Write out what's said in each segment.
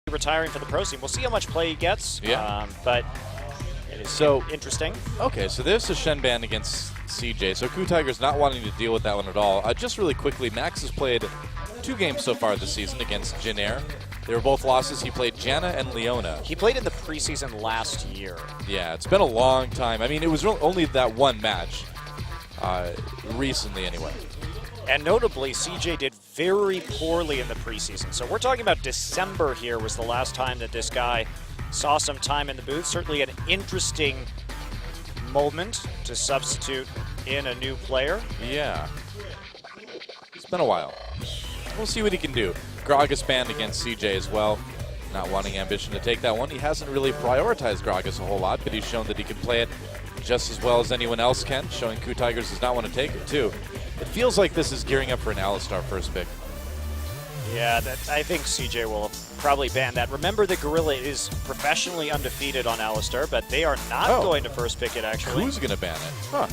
retiring for the pro team. We'll see how much play he gets. Yeah. But it is interesting. Okay, so there's a Shen ban against CJ. So KOO Tiger's not wanting to deal with that one at all. Just really quickly, Max has played 2 games so far this season against Jinair. They were both losses. He played Janna and Leona. He played in the preseason last year. Yeah, it's been a long time. I mean, it was only that one match recently anyway. And notably, CJ did very poorly in the preseason. So we're talking about December here was the last time that this guy saw some time in the booth. Certainly an interesting moment to substitute in a new player. Yeah. It's been a while. We'll see what he can do. Gragas banned against CJ as well. Not wanting Ambition to take that one. He hasn't really prioritized Gragas a whole lot, but he's shown that he can play it just as well as anyone else can, showing KOO Tigers does not want to take it too. It feels like this is gearing up for an Alistar first pick. Yeah, I think CJ will probably ban that. Remember, the Gorilla is professionally undefeated on Alistar, but they are not going to first pick it, actually. Who's going to ban it? Huh.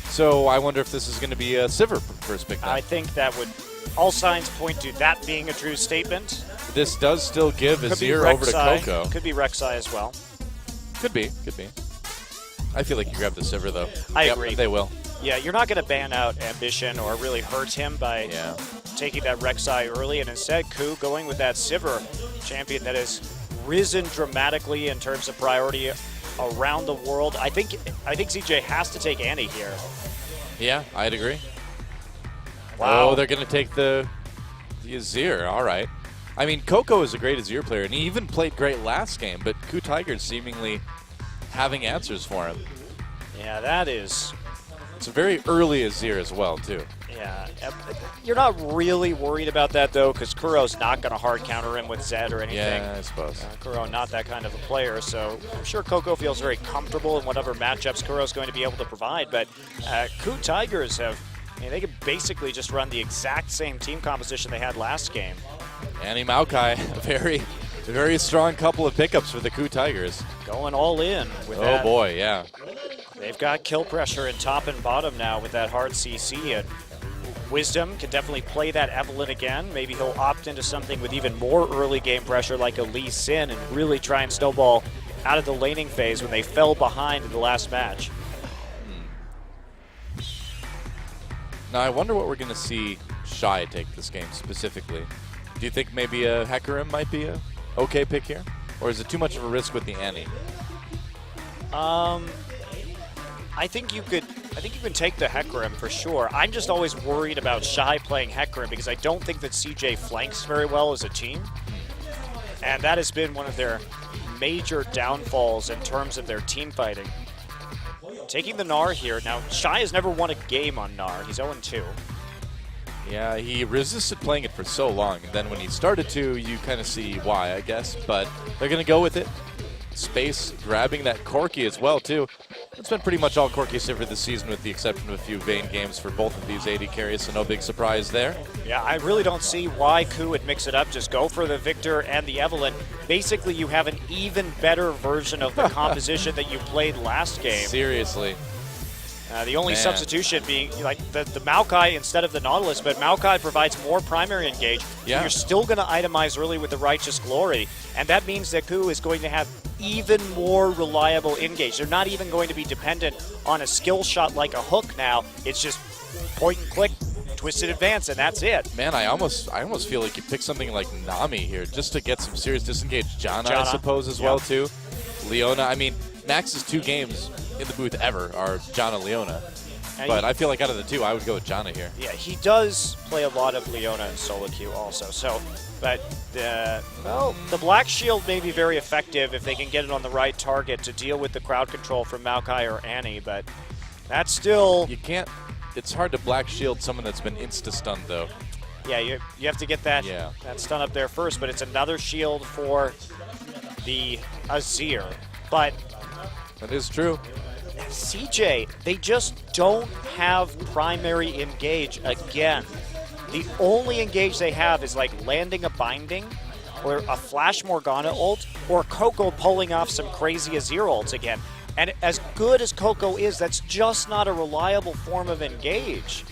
So I wonder if this is going to be a Sivir first pick then. I think that would, all signs point to that being a true statement. This does still give Azir over to KOO. Could be Rek'Sai as well. Could be, could be. I feel like you grab the Sivir though. I agree. They will. Yeah, you're not going to ban out Ambition or really hurt him by taking that Rek'Sai early, and instead KOO going with that Sivir champion that has risen dramatically in terms of priority around the world. I think CJ has to take Annie here. Yeah, I'd agree. Wow. Oh, they're going to take the Azir. All right. I mean, KOO is a great Azir player, and he even played great last game, but KOO Tigers seemingly having answers for him. Yeah, that is... It's a very early Azir as well, too. Yeah. You're not really worried about that, though, because Kuro's not going to hard counter him with Zed or anything. Yeah, I suppose. Kuro not that kind of a player, so I'm sure KOO feels very comfortable in whatever matchups Kuro's going to be able to provide, but KOO Tigers have... I mean, they could basically just run the exact same team composition they had last game. Annie Maokai, a very strong couple of pickups for the KOO Tigers. Going all in with that. Oh boy, yeah. They've got kill pressure in top and bottom now with that hard CC, and Wisdom can definitely play that Evelynn again. Maybe he'll opt into something with even more early game pressure like a Lee Sin and really try and snowball out of the laning phase when they fell behind in the last match. Now I wonder what we're going to see Shy take this game specifically. Do you think maybe a Hecarim might be a okay pick here? Or is it too much of a risk with the Annie? I think you can take the Hecarim for sure. I'm just always worried about Shy playing Hecarim because I don't think that CJ flanks very well as a team. And that has been one of their major downfalls in terms of their team fighting. Taking the Gnar here. Now, Shy has never won a game on Gnar. He's 0-2. Yeah, he resisted playing it for so long, and then when he started to, you kind of see why, I guess. But they're going to go with it. Space grabbing that Corki as well, too. It's been pretty much all Corki Sivir this season with the exception of a few Vayne games for both of these AD carries, so no big surprise there. Yeah, I really don't see why KOO would mix it up. Just go for the Victor and the Evelynn. Basically, you have an even better version of the composition that you played last game. Seriously. The only substitution being like the Maokai instead of the Nautilus, but Maokai provides more primary engage. Yeah. So you're still going to itemize early with the Righteous Glory, and that means that KOO is going to have even more reliable engage. They're not even going to be dependent on a skill shot like a hook now. It's just point and click, twisted advance, and that's it. Man, I almost feel like you pick something like Nami here just to get some serious disengage. Janna, I suppose, as well, too. Leona, I mean, Max's 2 games in the booth ever are Janna Leona. But I feel like out of the 2, I would go with Janna here. Yeah, he does play a lot of Leona and solo queue also. So, but the Black Shield may be very effective if they can get it on the right target to deal with the crowd control from Maokai or Annie. But that's still you can't. It's hard to Black Shield someone that's been insta-stunned though. Yeah, you have to get that that stun up there first. But it's another shield for the Azir. But that is true. CJ, they just don't have primary engage again. The only engage they have is like landing a binding or a Flash Morgana ult or KOO pulling off some crazy Azir ults again. And as good as KOO is, that's just not a reliable form of engage.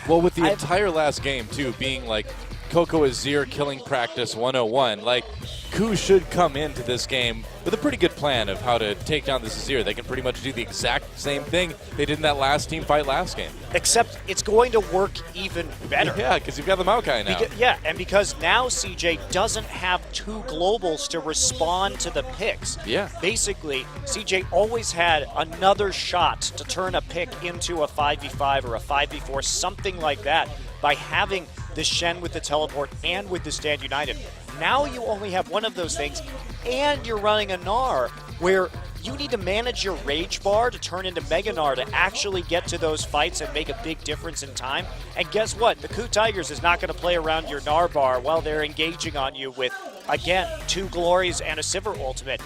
Well, with the entire last game, too, being like KOO Azir killing practice 101. Like, KOO should come into this game with a pretty good plan of how to take down this Azir. They can pretty much do the exact same thing they did in that last team fight last game. Except it's going to work even better. Yeah, because you've got the Maokai now. And because now CJ doesn't have two globals to respond to the picks. Yeah. Basically, CJ always had another shot to turn a pick into a 5v5 or a 5v4, something like that, by having the Shen with the teleport and with the Stand United. Now you only have one of those things, and you're running a Gnar where you need to manage your Rage Bar to turn into Mega Gnar to actually get to those fights and make a big difference in time. And guess what? The KOO Tigers is not going to play around your Gnar bar while they're engaging on you with, again, 2 Glories and a Sivir ultimate.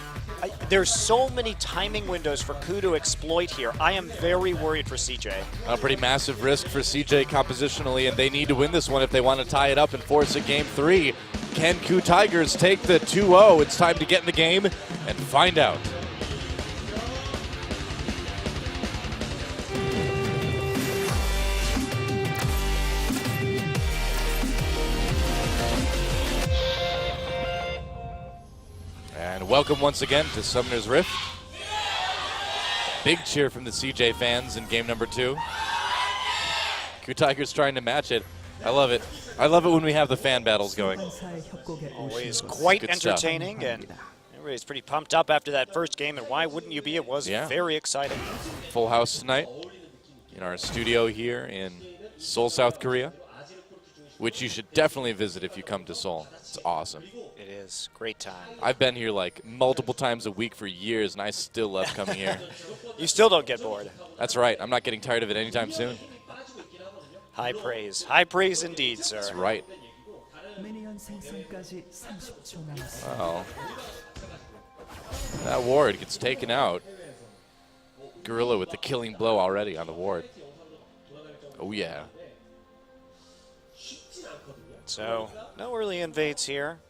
There's so many timing windows for KOO to exploit here. I am very worried for CJ. A pretty massive risk for CJ compositionally, and they need to win this one if they want to tie it up and force a game 3. Can KOO Tigers take the 2-0? It's time to get in the game and find out. And welcome once again to Summoner's Rift. Big cheer from the CJ fans in game number 2. KOO Tigers trying to match it. I love it. I love it when we have the fan battles going. Always quite Good entertaining, stuff. and everybody's pretty pumped up after that first game, and why wouldn't you be? It was very exciting. Full house tonight in our studio here in Seoul, South Korea, which you should definitely visit if you come to Seoul. It's awesome. It is. Great time. I've been here like multiple times a week for years, and I still love coming here. You still don't get bored. That's right. I'm not getting tired of it anytime soon. High praise. High praise indeed, sir. That's right. Well, that ward gets taken out. Gorilla with the killing blow already on the ward. Oh, yeah. So, no early invades here.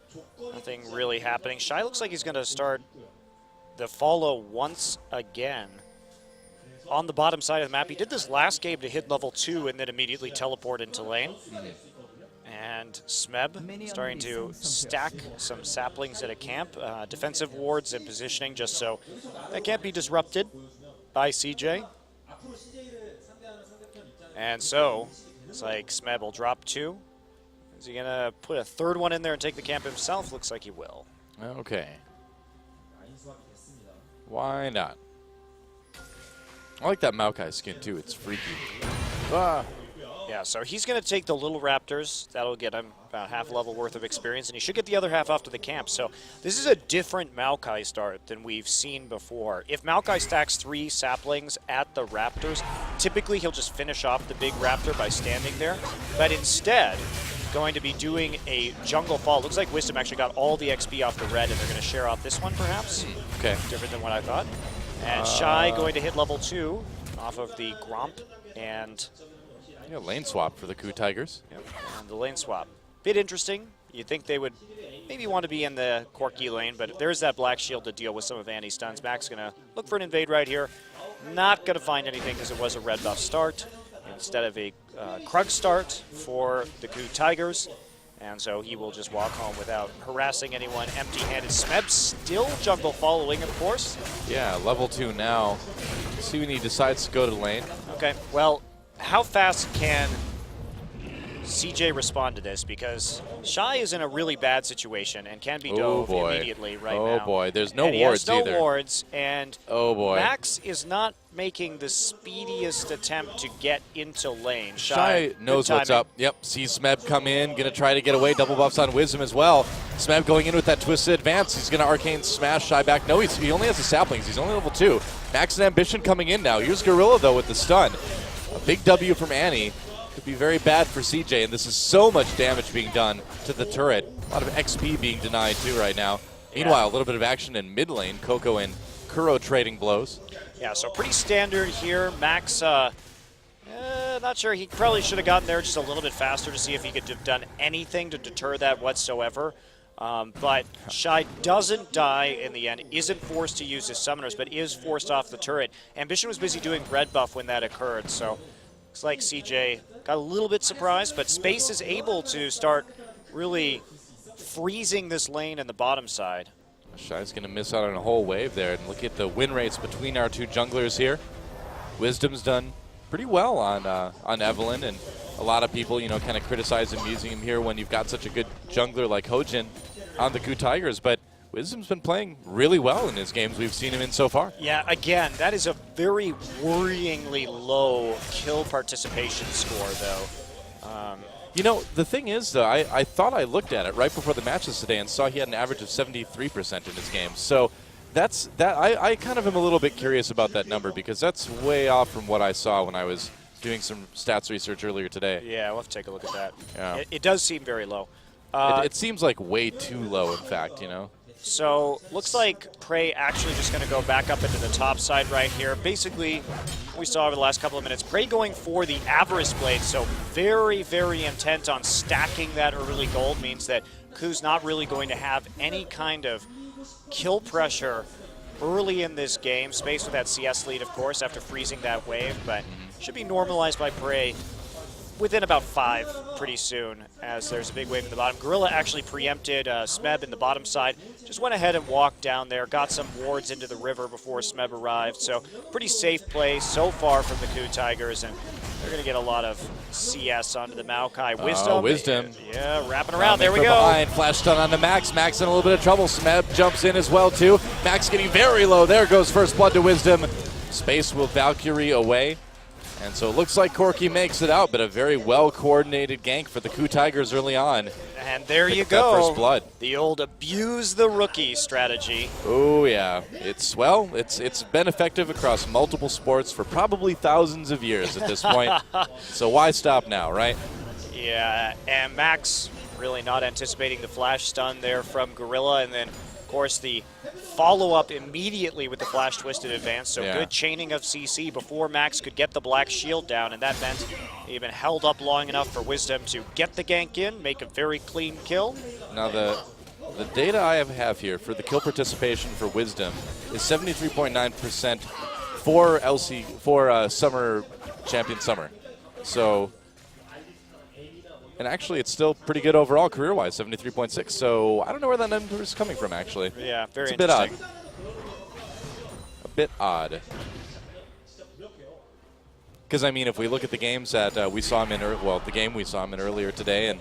Nothing really happening. Shy looks like he's going to start the follow once again on the bottom side of the map. He did this last game to hit level 2 and then immediately teleport into lane. And Smeb starting to stack some saplings at a camp. Defensive wards and positioning just so that can't be disrupted by CJ. And so, it's like Smeb will drop 2. Is he going to put a third one in there and take the camp himself? Looks like he will. Okay. Why not? I like that Maokai skin too. It's freaky. Ah. Yeah, so he's going to take the little Raptors. That'll get him about half level worth of experience, and he should get the other half off to the camp. So this is a different Maokai start than we've seen before. If Maokai stacks 3 saplings at the Raptors, typically he'll just finish off the big Raptor by standing there. But instead, going to be doing a jungle fall. Looks like Wisdom actually got all the XP off the red, and they're going to share off this one, perhaps. Okay. Different than what I thought. And Shy going to hit level 2 off of the Gromp, and yeah, lane swap for the KOO Tigers. yep, and the lane swap. Bit interesting. You'd think they would maybe want to be in the Corki lane, but there's that black shield to deal with some of Annie's stuns. Mac's going to look for an invade right here. Not going to find anything because it was a red buff start instead of a Krug start for the KOO Tigers. And so he will just walk home without harassing anyone empty-handed. Smeb still jungle following, of course. Yeah, level 2 now. See when he decides to go to lane. Okay, well, how fast can CJ respond to this? Because Shy is in a really bad situation and can be dove immediately right now. Oh boy, there's no and wards he has no either. wards, and oh boy, Max is not making the speediest attempt to get into lane. Shy knows what's up. Yep, sees Smeb come in, gonna try to get away. Double buffs on Wisdom as well. Smeb going in with that twisted advance. He's gonna arcane smash Shy back. No, he only has the saplings. He's only level 2. Max and Ambition coming in now. Here's Gorilla though with the stun. A big W from Annie. Could be very bad for CJ, and this is so much damage being done to the turret. A lot of XP being denied too right now. Meanwhile, a little bit of action in mid lane. KOO and KURO trading blows. Yeah, so pretty standard here. Max, not sure. He probably should have gotten there just a little bit faster to see if he could have done anything to deter that whatsoever. But Shy doesn't die in the end, isn't forced to use his summoners, but is forced off the turret. Ambition was busy doing red buff when that occurred, so looks like CJ got a little bit surprised, but Space is able to start really freezing this lane in the bottom side. Shy's going to miss out on a whole wave there. And look at the win rates between our two junglers here. Wisdom's done pretty well on Evelyn, and a lot of people, kind of criticize him using him here when you've got such a good jungler like Hojin on the KOO Tigers. But Wisdom's been playing really well in his games we've seen him in so far. Yeah, again, that is a very worryingly low kill participation score, though. The thing is, though, I thought I looked at it right before the matches today and saw he had an average of 73% in his games. So I kind of am a little bit curious about that number, because that's way off from what I saw when I was doing some stats research earlier today. Yeah, we'll have to take a look at that. Yeah. It does seem very low. It seems like way too low, in fact, So looks like Prey actually just going to go back up into the top side right here. Basically, we saw over the last couple of minutes, Prey going for the Avarice Blade, so very, very intent on stacking that early gold. Means that KOO's not really going to have any kind of kill pressure early in this game. Space with that CS lead, of course, after freezing that wave, but should be normalized by Prey within about 5 pretty soon, as there's a big wave in the bottom. Gorilla actually preempted Smeb in the bottom side. Just went ahead and walked down there, got some wards into the river before Smeb arrived. So pretty safe play so far from the KOO Tigers, and they're going to get a lot of CS onto the Maokai. Wisdom. Yeah, wrapping around. There we go. Behind. Flash stun onto Max. Max in a little bit of trouble. Smeb jumps in as well, too. Max getting very low. There goes first blood to Wisdom. Space will Valkyrie away. And so it looks like Corki makes it out, but a very well-coordinated gank for the KOO Tigers early on. And there you go. First blood. The old abuse the rookie strategy. Oh, yeah. It's been effective across multiple sports for probably thousands of years at this point. So why stop now, right? Yeah, and Max really not anticipating the flash stun there from Gorilla, and then, of course, the follow-up immediately with the flash twisted advance. So good chaining of CC before Max could get the black shield down, and that meant he even held up long enough for Wisdom to get the gank in, make a very clean kill. Now the data I have here for the kill participation for Wisdom is 73.9% for Summer Champion Summer. So, and actually, it's still pretty good overall career-wise, 73.6. So I don't know where that number is coming from, actually. Yeah, very it's a bit odd. A bit odd. Because, I mean, if we look at the games that we saw him in, the game we saw him in earlier today,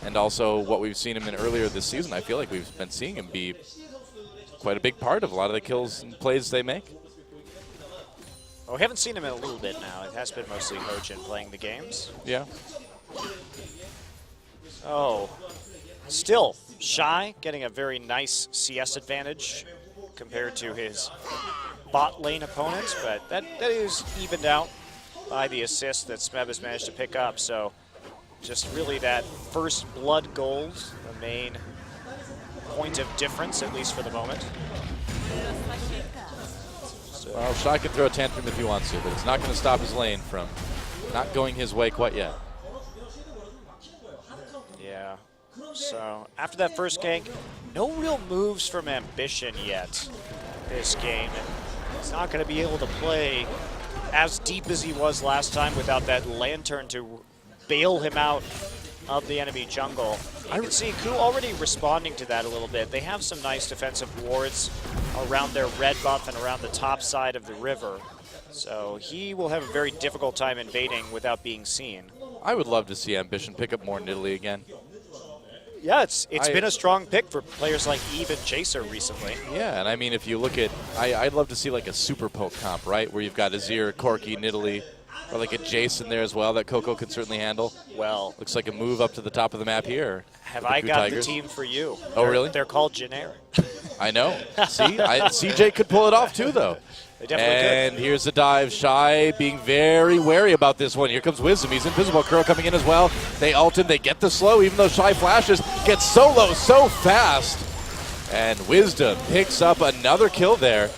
and also what we've seen him in earlier this season, I feel like we've been seeing him be quite a big part of a lot of the kills and plays they make. Well, we haven't seen him in a little bit now. It has been mostly Hojin playing the games. Yeah. Oh, still, Shy getting a very nice CS advantage compared to his bot lane opponents, but that is evened out by the assist that Smeb has managed to pick up. So just really that first blood gold, the main point of difference, at least for the moment. So, well, Shy can throw a tantrum if he wants to, but it's not going to stop his lane from not going his way quite yet. Yeah, so after that first gank, no real moves from Ambition yet this game. And he's not going to be able to play as deep as he was last time without that lantern to bail him out of the enemy jungle. You can see KOO already responding to that a little bit. They have some nice defensive wards around their red buff and around the top side of the river. So he will have a very difficult time invading without being seen. I would love to see Ambition pick up more Nidalee again. Yeah, it's been a strong pick for players like Eve and Chaser recently. Yeah, and I mean, if you look at, I'd love to see like a super poke comp, right? Where you've got Azir, Corki, Nidalee, or like a Jason there as well that KOO can certainly handle. Well, looks like a move up to the top of the map here. Have I got the team for you? Oh, really? They're called generic. I know. See, CJ could pull it off too, though. They definitely could. And here's the dive. Shy being very wary about this one. Here comes Wisdom. He's invisible. Curl coming in as well. They ult him. They get the slow, even though Shy flashes. Gets so low so fast. And Wisdom picks up another kill there.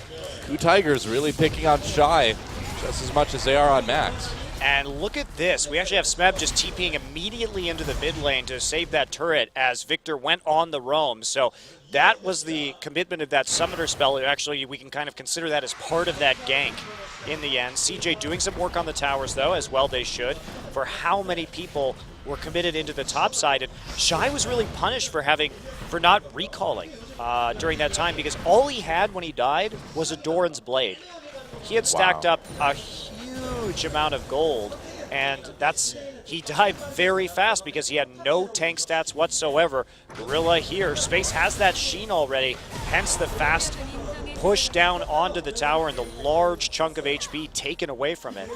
KOO Tigers really picking on Shy just as much as they are on Max. And look at this. We actually have Smeb just TPing immediately into the mid lane to save that turret as Victor went on the roam. So that was the commitment of that summoner spell. Actually, we can kind of consider that as part of that gank in the end. CJ doing some work on the towers, though, as well they should, for how many people were committed into the top side. And Shy was really punished for not recalling during that time, because all he had when he died was a Doran's Blade. He had stacked up a huge amount of gold, and he died very fast because he had no tank stats whatsoever. Gorilla here, Space has that Sheen already, hence the fast push down onto the tower and the large chunk of HP taken away from it.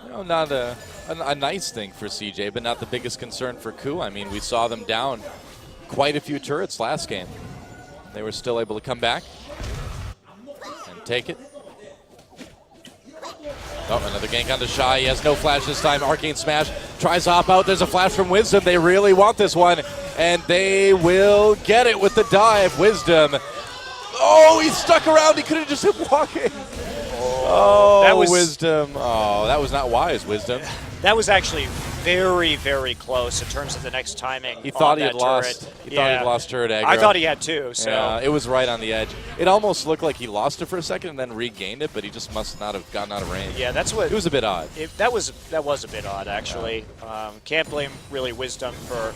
You know, not a nice thing for CJ, but not the biggest concern for KOO. I mean, we saw them down quite a few turrets last game. They were still able to come back and take it. Oh, another gank onto Shy. He has no flash this time. Arcane Smash tries to hop out. There's a flash from Wisdom. They really want this one, and they will get it with the dive. Wisdom. Oh, he's stuck around. He could have just been walking. Oh, that was Wisdom. Oh, that was not wise, Wisdom. That was actually very, very close in terms of the next timing. He thought he had lost. He thought he'd lost turret aggro. I thought he had too. So yeah, it was right on the edge. It almost looked like he lost it for a second and then regained it, but he just must not have gotten out of range. Yeah, that's what. It was a bit odd. That was a bit odd, actually. Can't blame really Wisdom for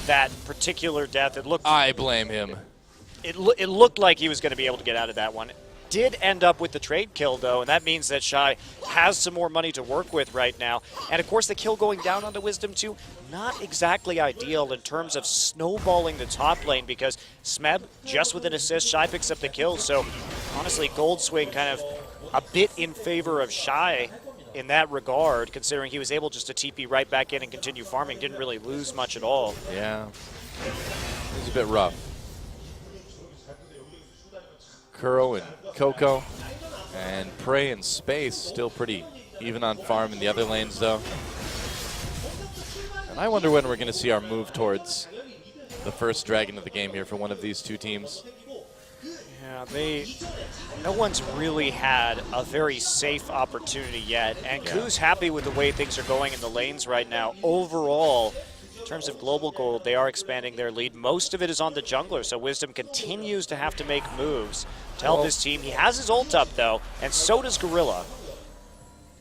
that particular death. It looked. I blame him. It looked like he was going to be able to get out of that one. Did end up with the trade kill, though, and that means that Shy has some more money to work with right now. And, of course, the kill going down onto Wisdom, too, not exactly ideal in terms of snowballing the top lane, because Smeb, just with an assist, Shy picks up the kill. So, honestly, Gold Swing kind of a bit in favor of Shy in that regard, considering he was able just to TP right back in and continue farming. Didn't really lose much at all. Yeah. It was a bit rough. KOO and KOO and Prey and Space still pretty even on farm in the other lanes, though. And I wonder when we're going to see our move towards the first dragon of the game here for one of these two teams. Yeah, no one's really had a very safe opportunity yet, and KOO's happy with the way things are going in the lanes right now. Overall, in terms of global gold, they are expanding their lead. Most of it is on the jungler, so Wisdom continues to have to make moves to help his team. He has his ult up, though, and so does Gorilla.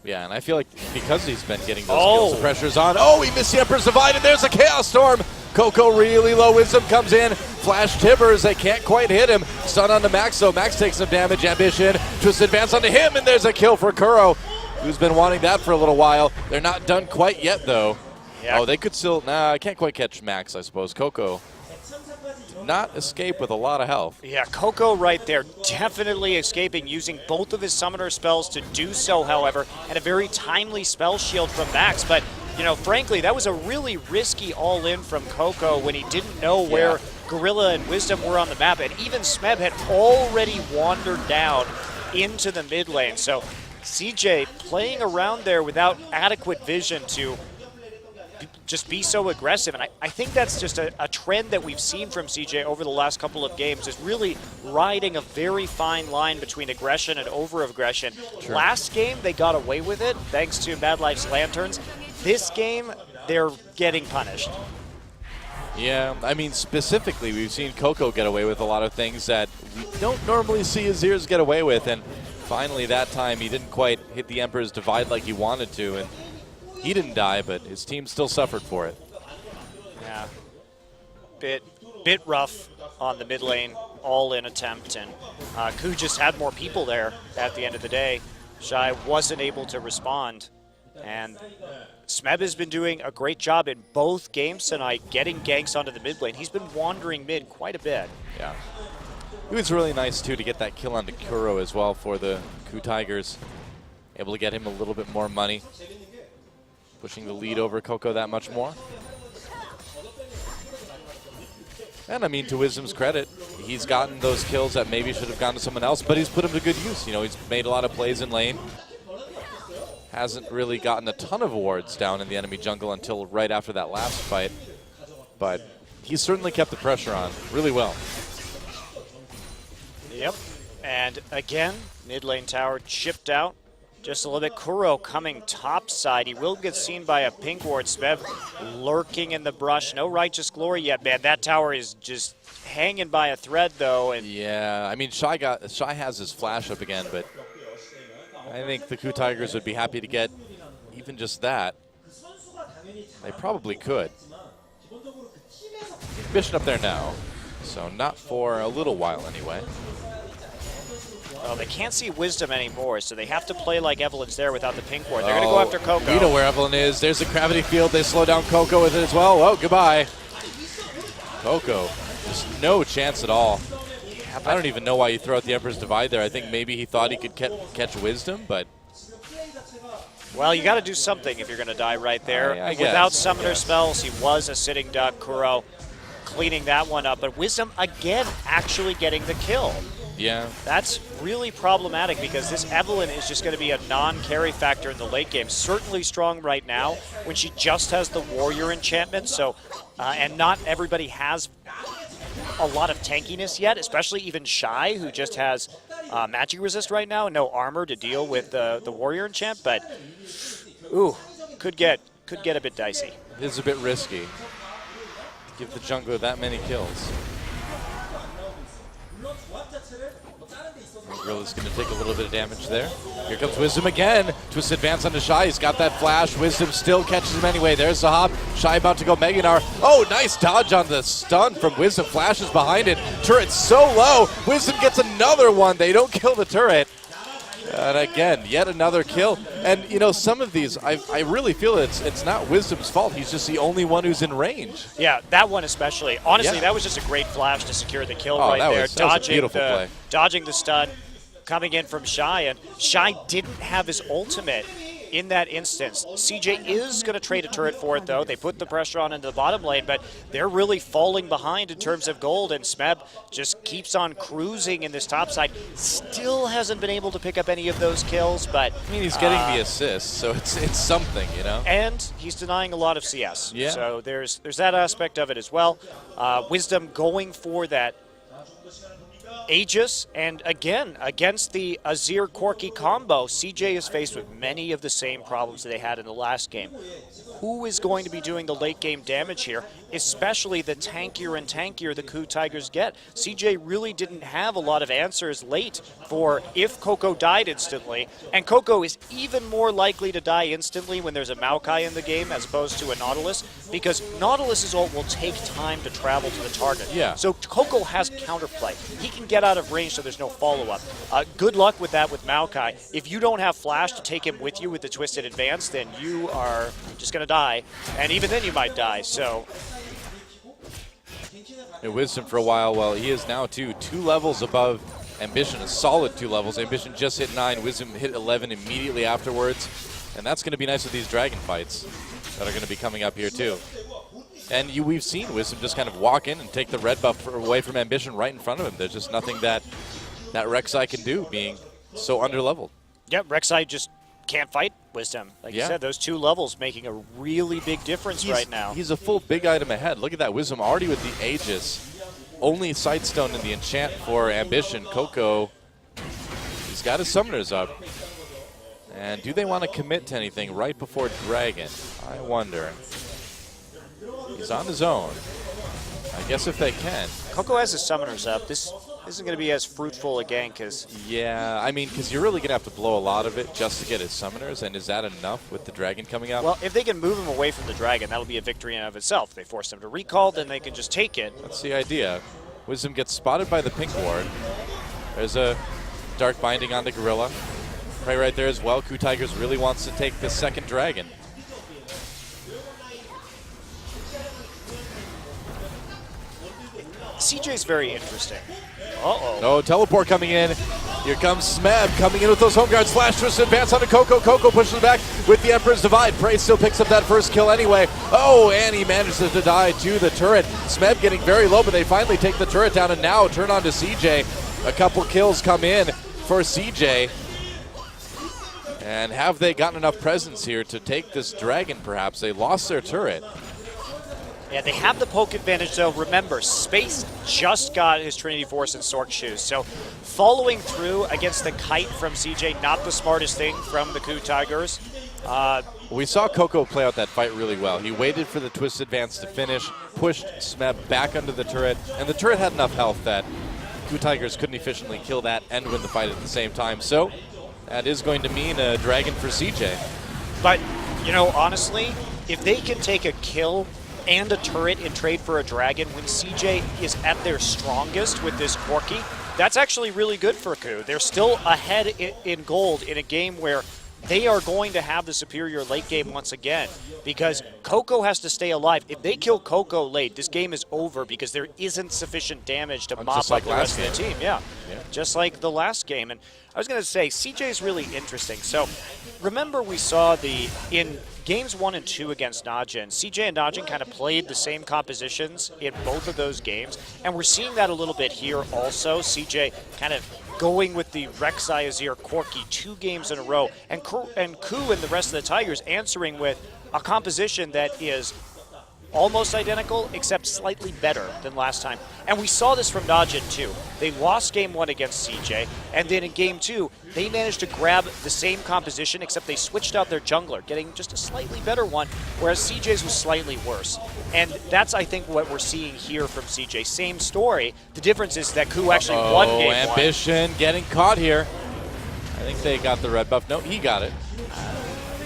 Yeah, and I feel like because he's been getting those kills, the pressure's on. Oh, he missed the Emperor's Divide, and there's a Chaos Storm. KOO really low. Wisdom comes in. Flash Tibbers. They can't quite hit him. Stun onto Max, so Max takes some damage. Ambition. Twist advance onto him, and there's a kill for KOO, who's been wanting that for a little while. They're not done quite yet, though. Yeah. Oh, they could still. Nah, I can't quite catch Max, I suppose. KOO did not escape with a lot of health. Yeah, KOO right there, definitely escaping, using both of his summoner spells to do so, however, and a very timely spell shield from Max. But, you know, frankly, that was a really risky all-in from KOO when he didn't know where Gorilla and Wisdom were on the map, and even Smeb had already wandered down into the mid lane. So CJ playing around there without adequate vision to just be so aggressive, and I think that's just a trend that we've seen from CJ over the last couple of games, is really riding a very fine line between aggression and over-aggression. Sure. Last game, they got away with it, thanks to Mad Life's Lanterns. This game, they're getting punished. Yeah, I mean, specifically, we've seen KOO get away with a lot of things that we don't normally see Azirs get away with, and finally that time he didn't quite hit the Emperor's Divide like he wanted to, and he didn't die, but his team still suffered for it. Yeah, bit rough on the mid lane all-in attempt, and KOO just had more people there at the end of the day. Shy wasn't able to respond, and Smeb has been doing a great job in both games tonight, getting ganks onto the mid lane. He's been wandering mid quite a bit. Yeah, it was really nice too to get that kill onto KOO as well for the KOO Tigers, able to get him a little bit more money, pushing the lead over KOO that much more. And I mean, to Wisdom's credit, he's gotten those kills that maybe should have gone to someone else, but he's put them to good use. You know, he's made a lot of plays in lane. Hasn't really gotten a ton of awards down in the enemy jungle until right after that last fight. But he's certainly kept the pressure on really well. Yep. And again, mid lane tower chipped out just a little bit. KOO coming top side. He will get seen by a pink ward. Smeb lurking in the brush. No righteous glory yet, man. That tower is just hanging by a thread, though. And yeah, I mean, Shy has his flash up again, but I think the KOO Tigers would be happy to get even just that. They probably could. Ambition up there now, so not for a little while anyway. Well, they can't see Wisdom anymore, so they have to play like Evelyn's there without the pink ward. They're going to go after KOO. We know where Evelyn is. There's a gravity field. They slow down KOO with it as well. Oh, goodbye. KOO, just no chance at all. I don't even know why you throw out the Emperor's Divide there. I think maybe he thought he could catch Wisdom, but... Well, you got to do something if you're going to die right there. I guess, Without summoner spells, he was a sitting duck. KOO cleaning that one up, but Wisdom again actually getting the kill. Yeah. That's really problematic because this Evelyn is just going to be a non-carry factor in the late game. Certainly strong right now when she just has the warrior enchantment. So, and not everybody has a lot of tankiness yet, especially even Shy, who just has magic resist right now and no armor to deal with the warrior enchant. But ooh, could get a bit dicey. It is a bit risky to give the jungler that many kills. Gorilla's going to take a little bit of damage there. Here comes Wisdom again. Twist advance onto Shy. He's got that flash. Wisdom still catches him anyway. There's the hop. Shy about to go Meganar. Oh, nice dodge on the stun from Wisdom. Flashes behind it. Turret's so low. Wisdom gets another one. They don't kill the turret. And again, yet another kill. And, you know, some of these, I really feel it's not Wisdom's fault. He's just the only one who's in range. Yeah, that one especially. Honestly, that was just a great flash to secure the kill right there. That was a beautiful play. Dodging the stun, coming in from Shy. And Shy didn't have his ultimate in that instance. CJ is going to trade a turret for it, though. They put the pressure on into the bottom lane, but they're really falling behind in terms of gold, and Smeb just keeps on cruising in this top side. Still hasn't been able to pick up any of those kills, but... I mean, he's getting the assist, so it's something, you know? And he's denying a lot of CS. Yeah. So there's that aspect of it as well. Wisdom going for that Aegis, and again, against the Azir Corki combo, CJ is faced with many of the same problems that they had in the last game. Who is going to be doing the late game damage here, especially the tankier and tankier the KOO Tigers get? CJ really didn't have a lot of answers late for if KOO died instantly, and KOO is even more likely to die instantly when there's a Maokai in the game as opposed to a Nautilus, because Nautilus's ult will take time to travel to the target. Yeah. So KOO has counterplay. He can get out of range so there's no follow-up. Good luck with that with Maokai. If you don't have flash to take him with you with the twisted advance, then you are just going to die. And even then you might die, so... Wisdom for a while, well, he is now two levels above Ambition, a solid 2 levels. Ambition just hit 9, Wisdom hit 11 immediately afterwards. And that's going to be nice with these dragon fights that are going to be coming up here too. And we've seen Wisdom just kind of walk in and take the red buff away from Ambition right in front of him. There's just nothing that Rek'Sai can do, being so underleveled. Yep, Rek'Sai just can't fight Wisdom. Like you said, those 2 levels making a really big difference right now. He's a full big item ahead. Look at that, Wisdom already with the Aegis. Only Sightstone in the enchant for Ambition. KOO, he's got his summoners up. And do they want to commit to anything right before Dragon? I wonder. He's on his own. I guess if they can. KOO has his summoners up. This isn't going to be as fruitful a gank as... Yeah, I mean, because you're really going to have to blow a lot of it just to get his summoners, and is that enough with the dragon coming up? Well, if they can move him away from the dragon, that'll be a victory in and of itself. If they force him to recall, then they can just take it. That's the idea. Wisdom gets spotted by the pink ward. There's a dark binding on the gorilla. Right there as well. KOO Tigers really wants to take the second dragon. CJ's very interesting. Uh-oh. No, teleport coming in. Here comes Smeb coming in with those home guards. Flash twist advance onto KOO. KOO pushes back with the Emperor's Divide. Prey still picks up that first kill anyway. Oh, and he manages to die to the turret. Smeb getting very low, but they finally take the turret down and now turn on to CJ. A couple kills come in for CJ. And have they gotten enough presence here to take this dragon, perhaps? They lost their turret. Yeah, they have the poke advantage, though. Remember, Space just got his Trinity Force and Sork Shoes, so following through against the Kite from CJ, not the smartest thing from the KOO Tigers. We saw KOO play out that fight really well. He waited for the twist advance to finish, pushed Smeb back under the turret, and the turret had enough health that KOO Tigers couldn't efficiently kill that and win the fight at the same time. So that is going to mean a dragon for CJ. But, you know, honestly, if they can take a kill and a turret in trade for a dragon when CJ is at their strongest with this Corki, that's actually really good for KOO. They're still ahead in gold in a game where they are going to have the superior late game once again because KOO has to stay alive. If they kill KOO late, this game is over because there isn't sufficient damage to mop up the rest of the team. Yeah, just like the last game. And I was going to say, CJ is really interesting. So remember we saw in games 1 and 2 against Najin, CJ and Najin kind of played the same compositions in both of those games. And we're seeing that a little bit here also. CJ kind of going with the Rek'Sai Azir Corki 2 games in a row, and KOO and the rest of the Tigers answering with a composition that is almost identical, except slightly better than last time. And we saw this from Najin too. They lost game 1 against CJ, and then in game 2, they managed to grab the same composition, except they switched out their jungler, getting just a slightly better one, whereas CJ's was slightly worse. And that's, I think, what we're seeing here from CJ. Same story. The difference is that KOO actually won game 1. Ambition getting caught here. I think they got the red buff. No, he got it.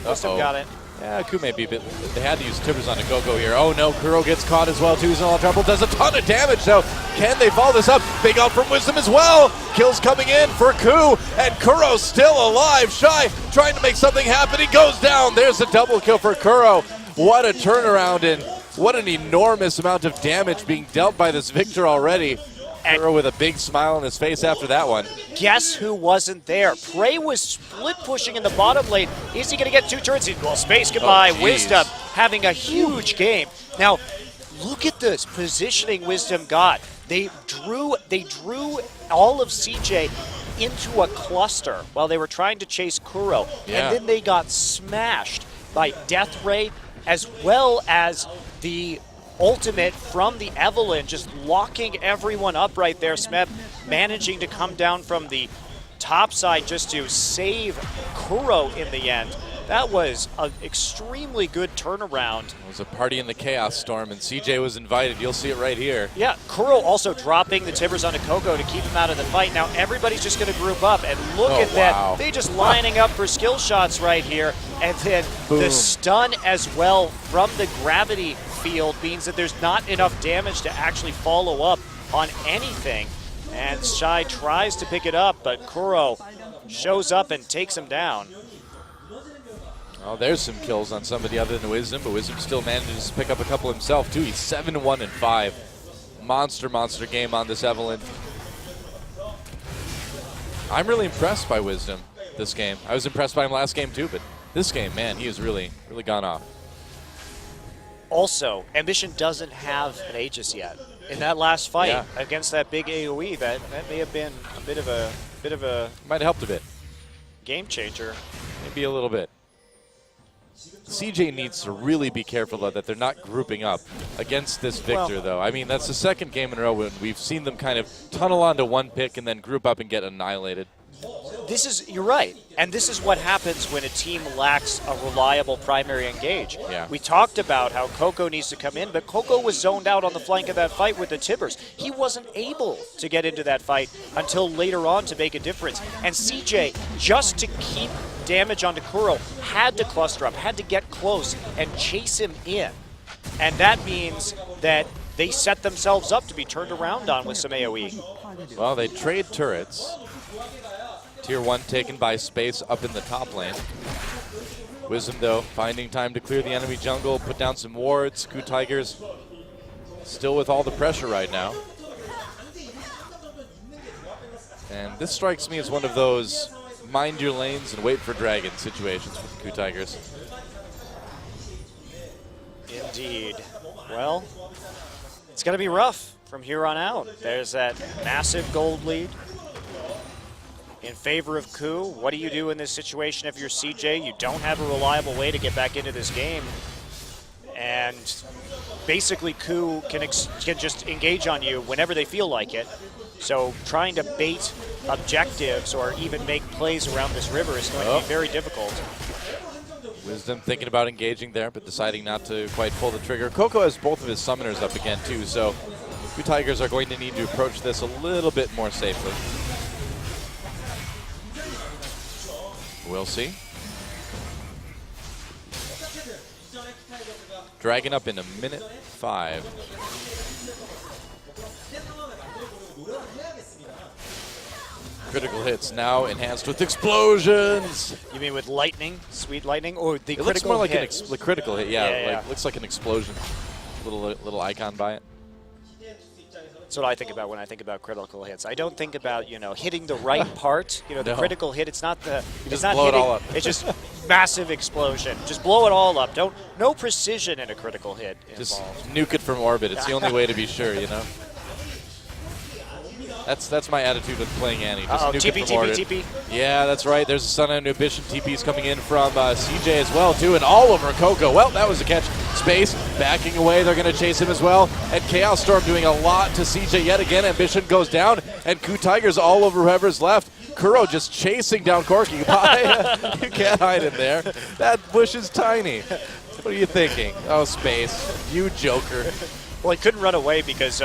Must have got it. Yeah, KOO may be a bit. They had to use Tibbers on a go-go here. Oh no, Kuro gets caught as well too. He's in a lot of trouble. Does a ton of damage. So can they follow this up? Big out from Wisdom as well. Kills coming in for KOO, and Kuro still alive. Shy trying to make something happen. He goes down. There's a double kill for Kuro. What a turnaround, and what an enormous amount of damage being dealt by this Victor already. Kuro with a big smile on his face after that one. Guess who wasn't there? Prey was split pushing in the bottom lane. Is he going to get 2 turrets? Well, Space goodbye. Wisdom having a huge game. Now, look at this positioning Wisdom got. They drew all of CJ into a cluster while they were trying to chase Kuro. Yeah. And then they got smashed by Death Ray as well as the ultimate from the Evelyn, just locking everyone up right there. Smeb managing to come down from the top side just to save Kuro in the end. That was an extremely good turnaround. It was a party in the Chaos Storm, and CJ was invited. You'll see it right here. Yeah, Kuro also dropping the Tibbers onto KOO to keep him out of the fight. Now everybody's just going to group up, and look at that. They just lining up for skill shots right here. And then the stun as well from the gravity field means that there's not enough damage to actually follow up on anything. And Shy tries to pick it up, but Kuro shows up and takes him down. Oh, there's some kills on somebody other than Wisdom, but Wisdom still manages to pick up a couple himself, too. He's 7-1-5. Monster game on this Evelyn. I'm really impressed by Wisdom this game. I was impressed by him last game, too, but this game, man, he has really gone off. Also, Ambition doesn't have an Aegis yet. In that last fight against that big AoE, that may have been a bit of a might have helped a bit. Game changer. Maybe a little bit. CJ needs to really be careful though, that they're not grouping up against this Victor though. I mean, that's the second game in a row when we've seen them kind of tunnel onto one pick and then group up and get annihilated. You're right, and this is what happens when a team lacks a reliable primary engage. Yeah. We talked about how KOO needs to come in, but KOO was zoned out on the flank of that fight with the Tibbers. He wasn't able to get into that fight until later on to make a difference. And CJ, just to keep damage onto Kuro, had to cluster up, had to get close and chase him in. And that means that they set themselves up to be turned around on with some AoE. Well, they trade turrets. Tier 1 taken by Space up in the top lane. Wisdom, though, finding time to clear the enemy jungle, put down some wards. KOO Tigers still with all the pressure right now. And this strikes me as one of those mind your lanes and wait for dragon situations for the KOO Tigers. Indeed. Well, it's going to be rough from here on out. There's that massive gold lead in favor of KOO. What do you do in this situation if you're CJ? You don't have a reliable way to get back into this game. And basically KOO can just engage on you whenever they feel like it. So trying to bait objectives or even make plays around this river is going to be very difficult. Wisdom thinking about engaging there, but deciding not to quite pull the trigger. KOO has both of his summoners up again, too, so KOO Tigers are going to need to approach this a little bit more safely. We'll see. Dragon up in a minute 5. Critical hits now enhanced with explosions. You mean with lightning, sweet lightning, or the It looks critical more like hit? the critical hit, yeah. Yeah. Looks like an explosion. Little icon by it. That's what I think about when I think about critical hits. I don't think about, you know, hitting the right part. You know, the critical hit. It's not the. It's not blow hitting. it all up. It's just massive explosion. Just blow it all up. No precision in a critical hit Just involved. nuke it from orbit. It's the only way to be sure, you know. That's my attitude with playing Annie. Just nuke TP, it from orbit. TP. Yeah, that's right. There's a Sun Inhibition. TP's coming in from CJ as well, too, and all over KOO. Well, that was a catch. Space backing away. They're going to chase him as well. And Chaos Storm doing a lot to CJ yet again. Ambition goes down, and KOO Tigers all over whoever's left. Kuro just chasing down Corky. You can't hide in there. That bush is tiny. What are you thinking? Oh, Space. You joker. Well, he couldn't run away because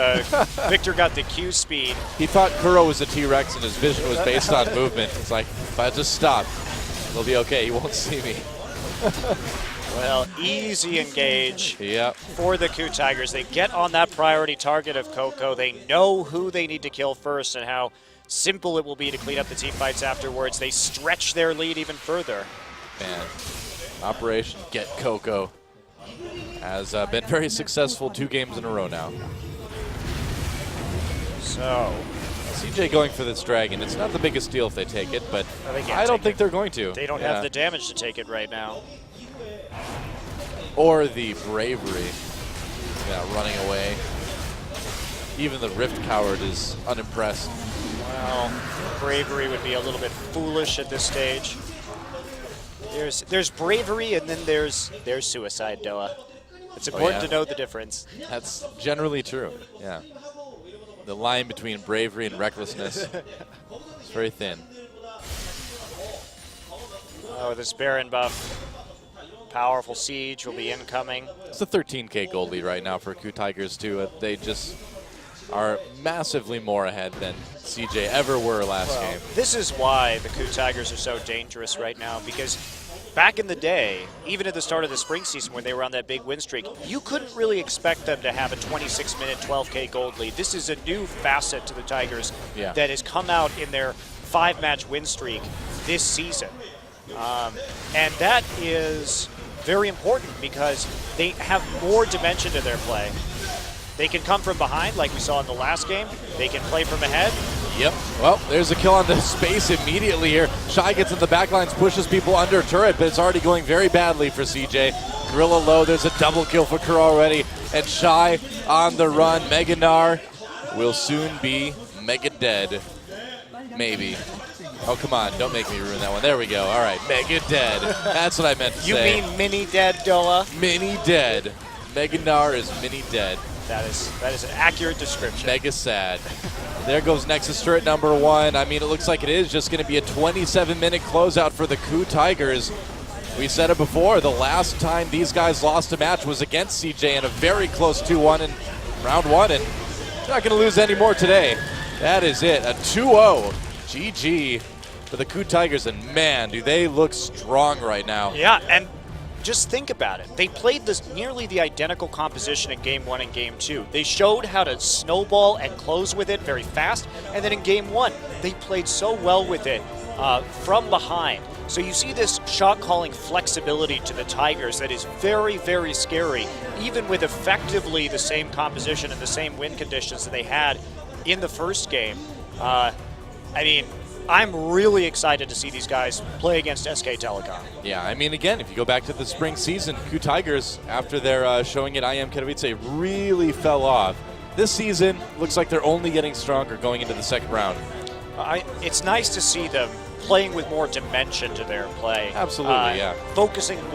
Victor got the Q speed. He thought Kuro was a T-Rex and his vision was based on movement. It's like, if I just stop, it'll be okay. He won't see me. Well, easy engage Yep. for the KOO Tigers. They get on that priority target of KOO. They know who they need to kill first and how simple it will be to clean up the team fights afterwards. They stretch their lead even further. Man, Operation Get KOO has been very successful 2 games in a row now. So, CJ going for this dragon. It's not the biggest deal if they take it, but I don't think they're going to. they don't have the damage to take it right now. Or the bravery. Yeah, running away. Even the Rift Coward is unimpressed. Well, bravery would be a little bit foolish at this stage. There's bravery and then there's suicide, Doa. It's important to know the difference. That's generally true, yeah. The line between bravery and recklessness is very thin. Oh, this Baron buff. Powerful siege will be incoming. It's a 13K gold lead right now for KOO Tigers, too. They just are massively more ahead than CJ ever were last game. This is why the KOO Tigers are so dangerous right now, because back in the day, even at the start of the spring season when they were on that big win streak, you couldn't really expect them to have a 26-minute 12K gold lead. This is a new facet to the Tigers that has come out in their 5-match win streak this season. And that is very important because they have more dimension to their play. They can come from behind like we saw in the last game. They can play from ahead. Yep. Well, there's a kill on the Space immediately here. Shy gets in the backlines, pushes people under turret, but it's already going very badly for CJ. Gorilla low. There's a double kill for Kuro already. And Shy on the run. Meganar will soon be mega dead. Maybe. Oh, come on. Don't make me ruin that one. There we go. All right. Mega dead. That's what I meant to say. You mean mini dead, Doa? Mini dead. Meganar is mini dead. That is an accurate description. Mega sad. There goes Nexus turret number 1. I mean, it looks like it is just going to be a 27-minute closeout for the KOO Tigers. We said it before, the last time these guys lost a match was against CJ in a very close 2-1 in round 1, and they're not going to lose any more today. That is it, a 2-0 GG for the KOO Tigers, and man, do they look strong right now. Yeah, and just think about it. They played this nearly the identical composition in Game 1 and Game 2. They showed how to snowball and close with it very fast, and then in Game 1, they played so well with it from behind. So you see this shot calling flexibility to the Tigers that is very, very scary, even with effectively the same composition and the same win conditions that they had in the first game. I mean, I'm really excited to see these guys play against SK Telecom. Yeah, I mean, again, if you go back to the spring season, KOO Tigers, after their showing at IM Katowice, really fell off. This season, looks like they're only getting stronger going into the second round. It's nice to see them playing with more dimension to their play. Absolutely, yeah. Focusing